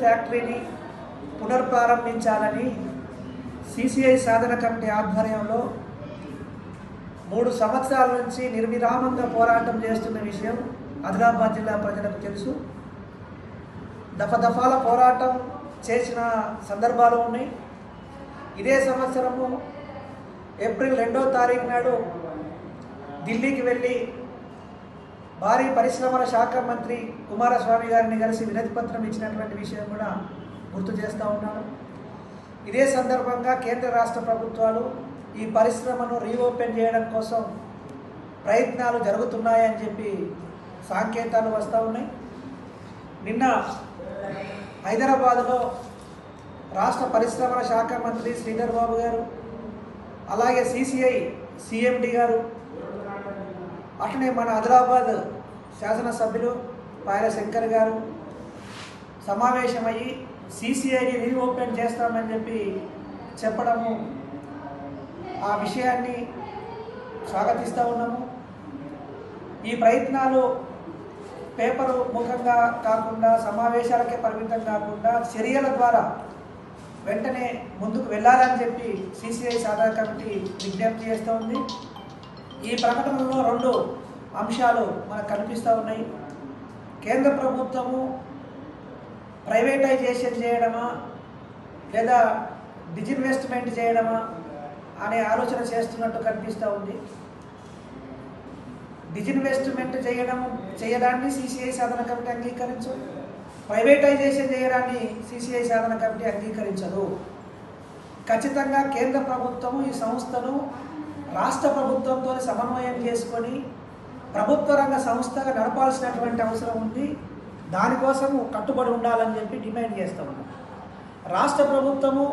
ఫ్యాక్టరీని పునర్ప్రారంభించాలని సిసిఐ సాధన కమిటీ ఆధ్వర్యంలో 3 సంవత్సరాల నుంచి నిర్విరామంగా పోరాటం చేస్తున్న విషయం ఆదిలాబాద్ జిల్లా ప్రజలకు తెలుసు. దఫాల పోరాటం చేసిన సందర్భాలు ఉన్నాయి. ఇదే సంవత్సరము ఏప్రిల్ 2వ తారీఖు నాడు ఢిల్లీకి వెళ్ళి భారీ పరిశ్రమల శాఖ మంత్రి కుమారస్వామి గారిని కలిసి వినతి పత్రం ఇచ్చినటువంటి విషయం కూడా గుర్తు చేస్తూ ఉన్నాను. ఇదే సందర్భంగా కేంద్ర రాష్ట్ర ప్రభుత్వాలు ఈ పరిశ్రమను రీఓపెన్ చేయడం కోసం ప్రయత్నాలు జరుగుతున్నాయని చెప్పి సంకేతాలు వస్తూ ఉన్నాయి. నిన్న హైదరాబాదులో రాష్ట్ర పరిశ్రమల శాఖ మంత్రి శ్రీధర్ బాబు గారు, అలాగే సిసిఐ సిఎండి గారు, అట్లనే మన ఆదిలాబాద్ శాసనసభ్యులు పాయల శంకర్ గారు సమావేశమయ్యి సిసిఐని రీఓపెన్ చేస్తామని చెప్పి చెప్పడము, ఆ విషయాన్ని స్వాగతిస్తూ ఉన్నాము. ఈ ప్రయత్నాలు పేపరు ముఖంగా కాకుండా, సమావేశాలకే పరిమితం కాకుండా చర్యల ద్వారా వెంటనే ముందుకు వెళ్ళాలని చెప్పి సిసిఐ సాధన కమిటీ విజ్ఞప్తి చేస్తూ ఉంది. ఈ ప్రకటనలో 2 అంశాలు మనకు కనిపిస్తూ ఉన్నాయి. కేంద్ర ప్రభుత్వము ప్రైవేటైజేషన్ చేయడమా లేదా డిజిన్వెస్ట్మెంట్ చేయడమా అనే ఆలోచన చేస్తున్నట్టు కనిపిస్తూ ఉంది. డిజిన్వెస్ట్మెంట్ చేయడాన్ని సిసిఐ సాధన కమిటీ అంగీకరించదు. ప్రైవేటైజేషన్ చేయడాన్ని సిసిఐ సాధన కమిటీ అంగీకరించదు. ఖచ్చితంగా కేంద్ర ప్రభుత్వము ఈ సంస్థను రాష్ట్ర ప్రభుత్వంతో సమన్వయం చేసుకొని ప్రభుత్వ రంగ సంస్థగా నడపాల్సినటువంటి అవసరం ఉంది. దానికోసము కట్టుబడి ఉండాలని చెప్పి డిమాండ్ చేస్తూ ఉన్నాం. రాష్ట్ర ప్రభుత్వము